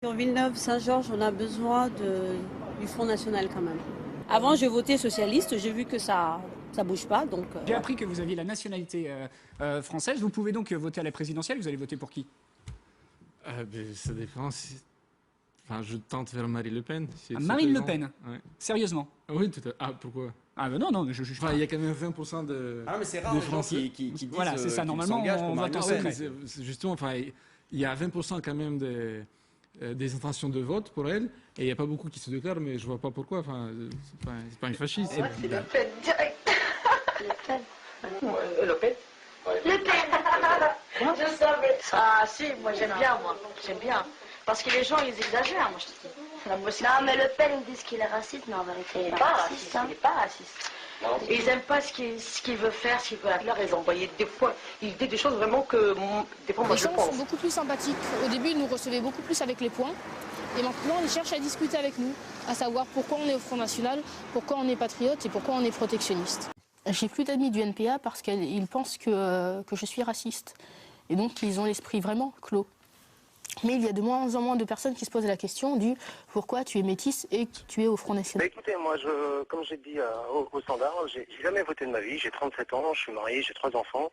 Sur Villeneuve-Saint-Georges, on a besoin du Front National quand même. Avant, je votais socialiste, j'ai vu que ça bouge pas, donc... J'ai appris que vous aviez la nationalité française. Vous pouvez donc voter à la présidentielle. Vous allez voter pour qui? Ça dépend. Enfin, je tente vers Marine Le Pen. Marine Le Pen, ouais. Sérieusement? Oui, tout à fait. Ah, pourquoi? Ah ben non, non, je juge pas. Il y a quand même 20% de... Ah mais c'est rare des les gens Français qui disent voilà, c'est ça, normalement, on vote en secret. Justement, enfin, il y a 20% quand même des intentions de vote pour elle, et il n'y a pas beaucoup qui se déclarent, mais je vois pas pourquoi. Enfin, c'est pas une fasciste. Moi, c'est Le Pen, direct. Le Pen. Le Pen. Le Pen. Je savais. Ah si, moi j'aime bien, j'aime bien. Parce que les gens, ils exagèrent, moi je te dis. Non, mais Le Pen, ils disent qu'il est raciste, mais en vérité, il n'est pas raciste. Il n'est pas raciste. Et ils n'aiment pas ce qu'il veut faire, ce qu'il veut faire. Ils envoyaient des fois, ils disaient des choses vraiment que des fois moi je Les gens pense. sont beaucoup plus sympathiques. Au début, ils nous recevaient beaucoup plus avec les points. Et maintenant, ils cherchent à discuter avec nous, à savoir pourquoi on est au Front National, pourquoi on est patriote et pourquoi on est protectionniste. J'ai plus d'amis du NPA parce qu'ils pensent que je suis raciste. Et donc, ils ont l'esprit vraiment clos. Mais il y a de moins en moins de personnes qui se posent la question du pourquoi tu es métisse et que tu es au Front National. Écoutez, moi, comme j'ai dit au standard, j'ai jamais voté de ma vie. J'ai 37 ans, je suis marié, j'ai 3 enfants.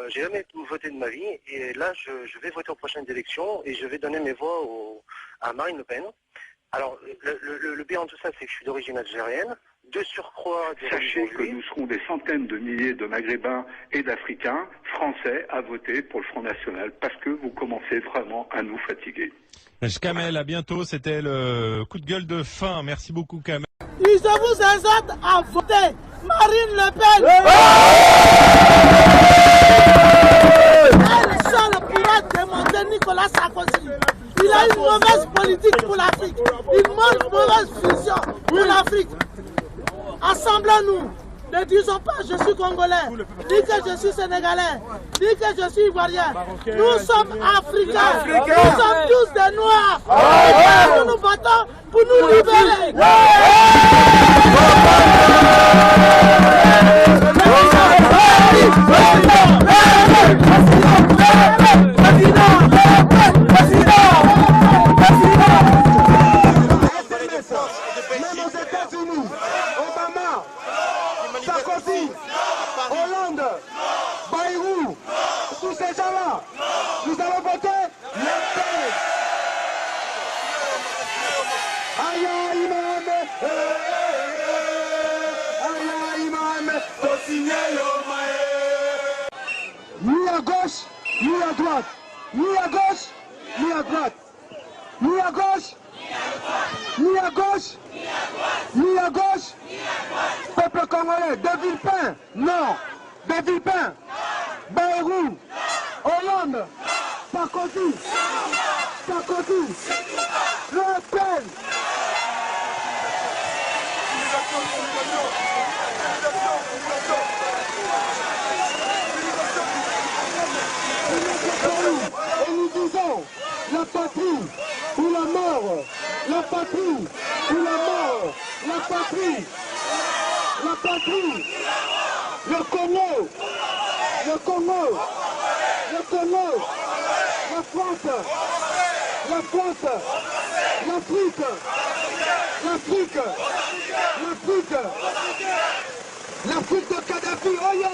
J'ai jamais voté de ma vie. Et là, je vais voter aux prochaines élections et je vais donner mes voix à Marine Le Pen. Alors, le bien en tout ça, c'est que je suis d'origine algérienne. De surcroît, sachez que nous serons des centaines de milliers de Maghrébins et d'Africains français à voter pour le Front National parce que vous commencez vraiment à nous fatiguer. Kamel, à bientôt. C'était le coup de gueule de fin. Merci beaucoup, Kamel. Je vous incite à voter Marine Le Pen. Elle seule pourra démonter Nicolas Sarkozy. Il a une mauvaise politique pour l'Afrique. Une mauvaise vision pour l'Afrique. Assemblons-nous. Ne disons pas je suis congolais, dis que je suis sénégalais, dis que je suis ivoirien. Nous sommes africains, nous sommes tous des noirs. Et nous nous battons pour nous libérer. Même aux États-Unis, Obama, Sarkozy, Hollande, Bayrou, tous ces gens-là, nous allons voter Le Pen. Aïe aïe Mohamed, aïe aïe Mohamed, faut signer le maïs. Ni à gauche, ni à droite, ni à gauche, ni à droite, ni à gauche, ni à gauche, ni à gauche, peuple congolais, De Villepin, non, De Villepin, Bayrou, Hollande, Sarkozy, Le Pen. Et nous disons, la patrie ou la mort, la patrie ou la mort, la patrie, le Congo, la France, l'Afrique de Kadhafi, oh yeah!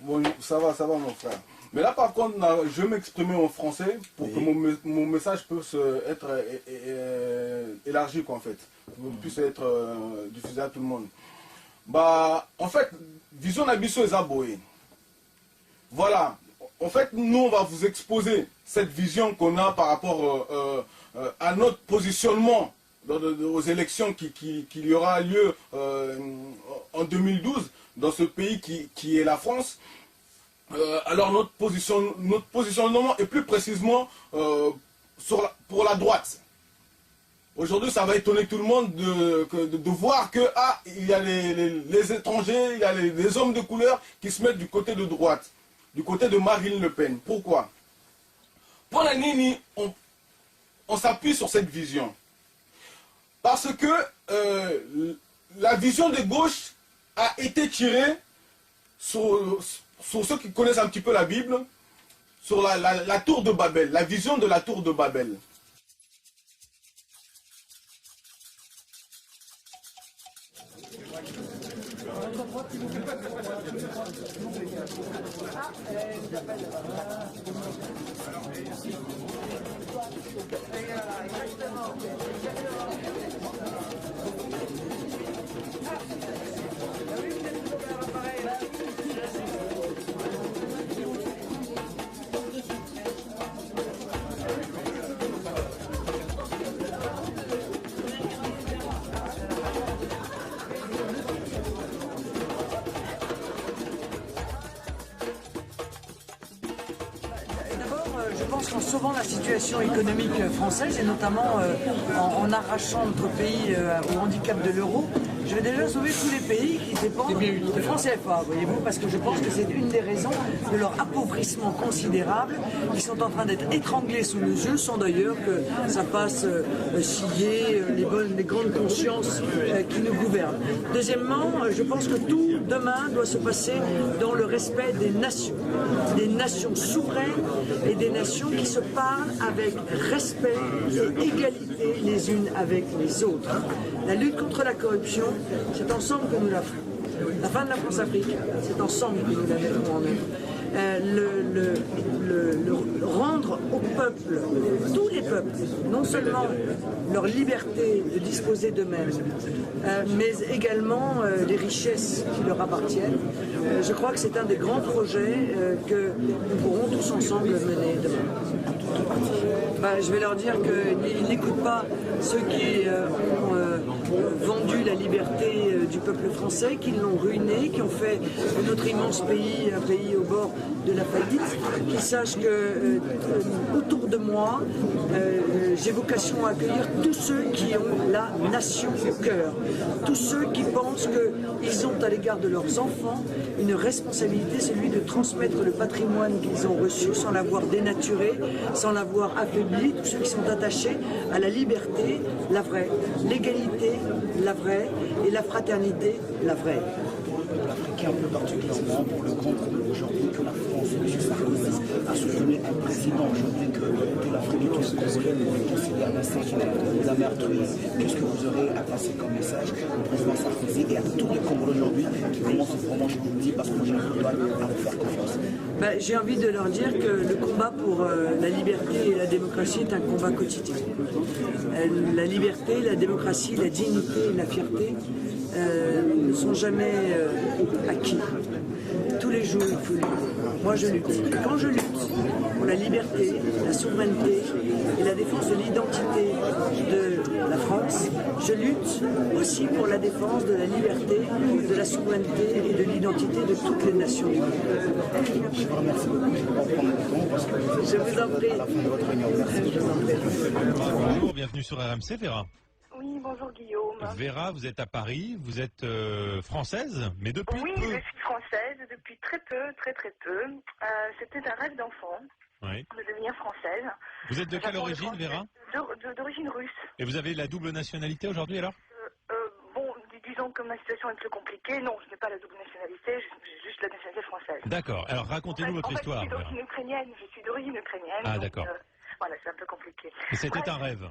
Bon, ça va mon frère. Mais là par contre, je vais m'exprimer en français pour que mon message puisse être élargi quoi, en fait. Puisse être diffusé à tout le monde. Bah, en fait, vision d'abisso et aboé. Voilà. En fait, nous on va vous exposer cette vision qu'on a par rapport à notre positionnement aux élections qu'il y aura lieu en 2012 dans ce pays qui est la France. Alors notre positionnement est plus précisément pour la droite. Aujourd'hui, ça va étonner tout le monde de voir que il y a les étrangers, il y a les hommes de couleur qui se mettent du côté de droite, du côté de Marine Le Pen. Pourquoi? Pour la Nini, on s'appuie sur cette vision. Parce que la vision de gauche a été tirée sur ceux qui connaissent un petit peu la Bible, sur la tour de Babel, la vision de la tour de Babel. Je pense qu'en sauvant la situation économique française et notamment en arrachant notre pays au handicap de l'euro, je vais déjà sauver tous les pays qui dépendent du franc CFA, voyez-vous, parce que je pense que c'est une des raisons de leur appauvrissement considérable, qui sont en train d'être étranglés sous nos yeux, sans d'ailleurs que ça passe scier les grandes consciences qui nous gouvernent. Deuxièmement, je pense que tout demain doit se passer dans le respect des nations souveraines et des nations qui se parlent avec respect et égalité les unes avec les autres. La lutte contre la corruption, c'est ensemble que nous la ferons. La fin de la France-Afrique, c'est ensemble que nous la mettrons en œuvre. Rendre au peuple, tous les peuples, non seulement leur liberté de disposer d'eux-mêmes, mais également les richesses qui leur appartiennent. Je crois que c'est un des grands projets que nous pourrons tous ensemble mener demain. Je vais leur dire qu'ils n'écoutent pas ceux qui ont vendu la liberté du peuple français, qui l'ont ruiné, qui ont fait de notre immense pays un pays au bord de la faillite, qu'ils sachent que autour de moi, j'ai vocation à accueillir tous ceux qui ont la nation au cœur, tous ceux qui pensent qu'ils ont à l'égard de leurs enfants une responsabilité, celui de transmettre le patrimoine qu'ils ont reçu sans l'avoir dénaturé, sans l'avoir affaibli, tous ceux qui sont attachés à la liberté, la vraie, l'égalité, la vraie, et la fraternité, la vraie. Pour l'Africain, plus particulièrement pour le grand problème aujourd'hui que la France, M. Sarkozy, a soutenu un président aujourd'hui que l'Afrique et tous les Congolais pourraient considérer un assassinat d'un meurtrier. Qu'est-ce que vous aurez à passer comme message au président Sarkozy et à tous les Congolais aujourd'hui qui commencent vraiment, je vous le dis, parce que moi j'ai un peu de mal à vous faire confiance? J'ai envie de leur dire que le combat pour la liberté et la démocratie est un combat quotidien. La liberté, la démocratie, la dignité et la fierté ne sont jamais acquis. Tous les jours, il faut lutter. Moi, je lutte. Et quand je lutte pour la liberté, la souveraineté et la défense de l'identité de la France, je lutte aussi pour la défense de la liberté, de la souveraineté et de l'identité de toutes les nations du monde. Je vous remercie beaucoup. Je vais pas prendre le temps parce que je vous en prie. À la fin de votre réunion. Merci. Je vous en prie. Bonjour, bienvenue sur RMC, Vera. Oui, bonjour Guillaume. Vera, vous êtes à Paris, vous êtes française, mais depuis Oui, peu. je suis française depuis très peu. C'était un rêve d'enfant de devenir française. Vous êtes de quelle origine, Vera? D'origine russe. Et vous avez la double nationalité aujourd'hui alors? Disons que ma situation est plus compliquée. Non, je n'ai pas la double nationalité, j'ai juste la nationalité française. D'accord, alors racontez-nous votre histoire. Je suis d'origine ukrainienne. Ah, d'accord. Voilà, c'est un peu compliqué. Et c'était un rêve?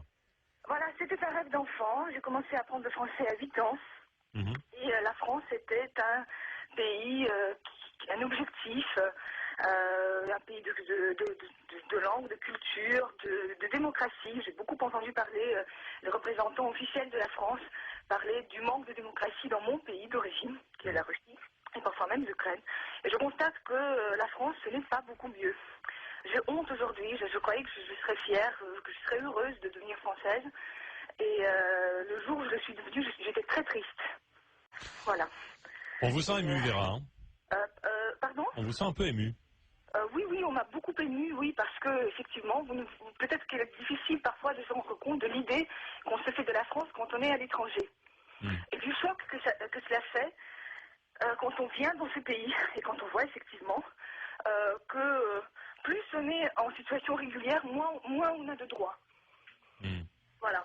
Voilà, c'était un rêve d'enfant. J'ai commencé à apprendre le français à 8 ans. Et la France était un pays, un objectif, un pays de langue, de culture, de démocratie. J'ai beaucoup entendu parler, les représentants officiels de la France parler du manque de démocratie dans mon pays d'origine, qui est la Russie, et parfois même l'Ukraine. Et je constate que la France, ce n'est pas beaucoup mieux. J'ai honte aujourd'hui, je croyais que je serais fière, que je serais heureuse de devenir française. Et le jour où je le suis devenue, j'étais très triste. Voilà. On vous sent ému, Vera. Pardon? On vous sent un peu ému. Oui, on m'a beaucoup ému, oui, parce que effectivement, peut-être qu'il est difficile parfois de se rendre compte de l'idée qu'on se fait de la France quand on est à l'étranger. Et du choc que cela fait quand on vient dans ce pays et quand on voit effectivement que plus on est en situation régulière, moins on a de droits. Voilà.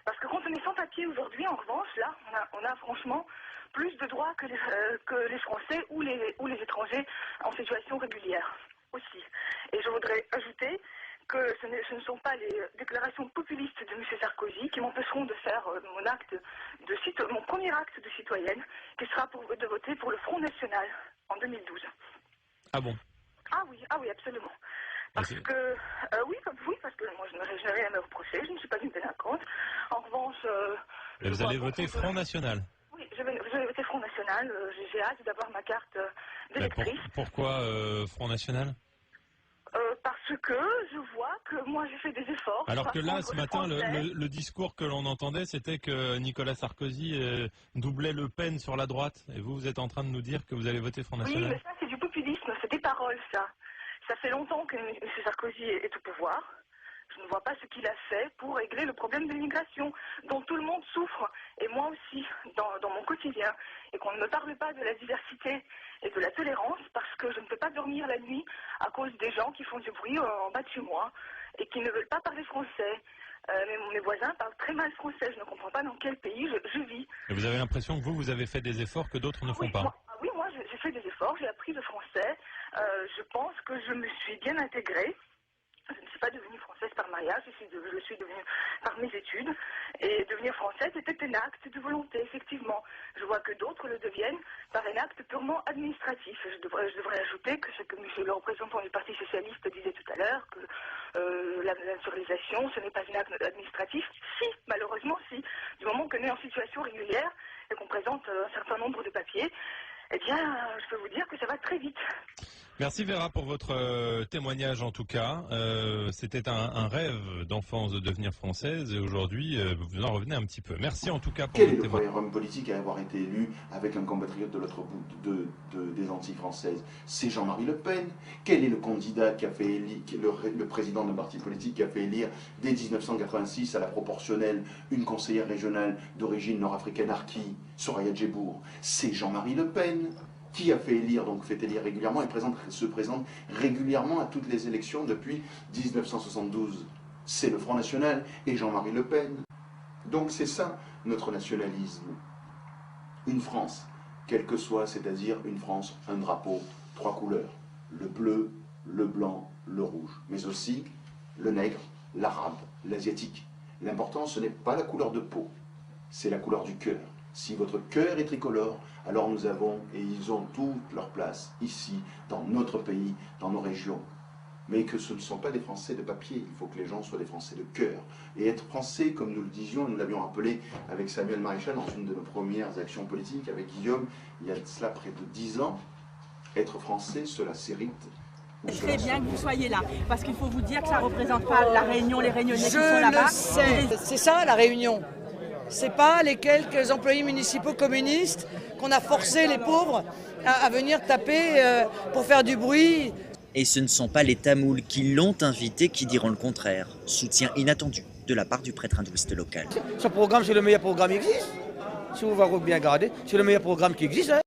Parce que quand on est sans papier aujourd'hui, en revanche, là, on a franchement plus de droits que les Français ou les étrangers en situation régulière aussi. Et je voudrais ajouter que ce ne sont pas les déclarations populistes de M. Sarkozy qui m'empêcheront de faire mon premier acte de citoyenne, qui sera de voter pour le Front National en 2012. Ah bon? Ah oui, absolument. Parce que parce que moi je n'ai rien à me reprocher, je ne suis pas une délinquante. En revanche, vous allez voter Front National? Oui, je vais voter Front National. J'ai hâte d'avoir ma carte d'électrice. Pourquoi Front National? Parce que je vois que moi j'ai fait des efforts. Alors que là, ce matin, le discours que l'on entendait, c'était que Nicolas Sarkozy doublait Le Pen sur la droite. Et vous êtes en train de nous dire que vous allez voter Front National? Oui, mais ça c'est du populisme, c'est des paroles ça. Ça fait longtemps que M. Sarkozy est au pouvoir. Je ne vois pas ce qu'il a fait pour régler le problème de l'immigration, dont tout le monde souffre, et moi aussi, dans mon quotidien. Et qu'on ne me parle pas de la diversité et de la tolérance, parce que je ne peux pas dormir la nuit à cause des gens qui font du bruit en bas de chez moi, et qui ne veulent pas parler français. Mes voisins parlent très mal français, je ne comprends pas dans quel pays je vis. Et vous avez l'impression que vous avez fait des efforts que d'autres ne font pas? Moi j'ai fait des efforts, j'ai appris le français, je pense que je me suis bien intégrée. Je ne suis pas devenue française par mariage, je suis devenue par mes études. Et devenir française était un acte de volonté, effectivement. Je vois que d'autres le deviennent par un acte purement administratif. Je devrais ajouter que ce que le représentant du Parti Socialiste disait tout à l'heure, que la naturalisation, ce n'est pas un acte administratif. Si, malheureusement, si. Du moment qu'on est en situation régulière et qu'on présente un certain nombre de papiers, eh bien, je peux vous dire que ça va très vite. Merci Vera pour votre témoignage en tout cas. C'était un rêve d'enfance de devenir française et aujourd'hui vous en revenez un petit peu. Merci en tout cas pour Quel est votre le témoignage. premier homme politique à avoir été élu avec un compatriote de l'autre bout des Antilles françaises? C'est Jean-Marie Le Pen. Quel est le candidat qui a fait élire, le président d'un parti politique qui a fait élire dès 1986 à la proportionnelle une conseillère régionale d'origine nord-africaine Arki, Soraya Djebour? C'est Jean-Marie Le Pen. Qui a fait élire, donc fait élire régulièrement et se présente régulièrement à toutes les élections depuis 1972. C'est le Front National et Jean-Marie Le Pen. Donc c'est ça notre nationalisme. Une France, quelle que soit, c'est-à-dire une France, un drapeau, 3 couleurs. Le bleu, le blanc, le rouge. Mais aussi le nègre, l'arabe, l'asiatique. L'important, ce n'est pas la couleur de peau, c'est la couleur du cœur. Si votre cœur est tricolore, alors nous avons, et ils ont toute leur place ici, dans notre pays, dans nos régions. Mais que ce ne sont pas des Français de papier, il faut que les gens soient des Français de cœur. Et être Français, comme nous le disions, et nous l'avions rappelé avec Samuel Maréchal dans une de nos premières actions politiques, avec Guillaume, il y a de cela près de 10 ans, être Français, cela s'hérite. Très bien que vous soyez là, parce qu'il faut vous dire que ça ne représente pas la Réunion, les Réunionnais qui sont là-bas. Je le sais, c'est ça la Réunion. C'est pas les quelques employés municipaux communistes qu'on a forcé les pauvres à venir taper pour faire du bruit. Et ce ne sont pas les Tamouls qui l'ont invité qui diront le contraire. Soutien inattendu de la part du prêtre hindouiste local. Ce programme, c'est le meilleur programme qui existe. Si vous voulez bien garder, c'est le meilleur programme qui existe. Hein.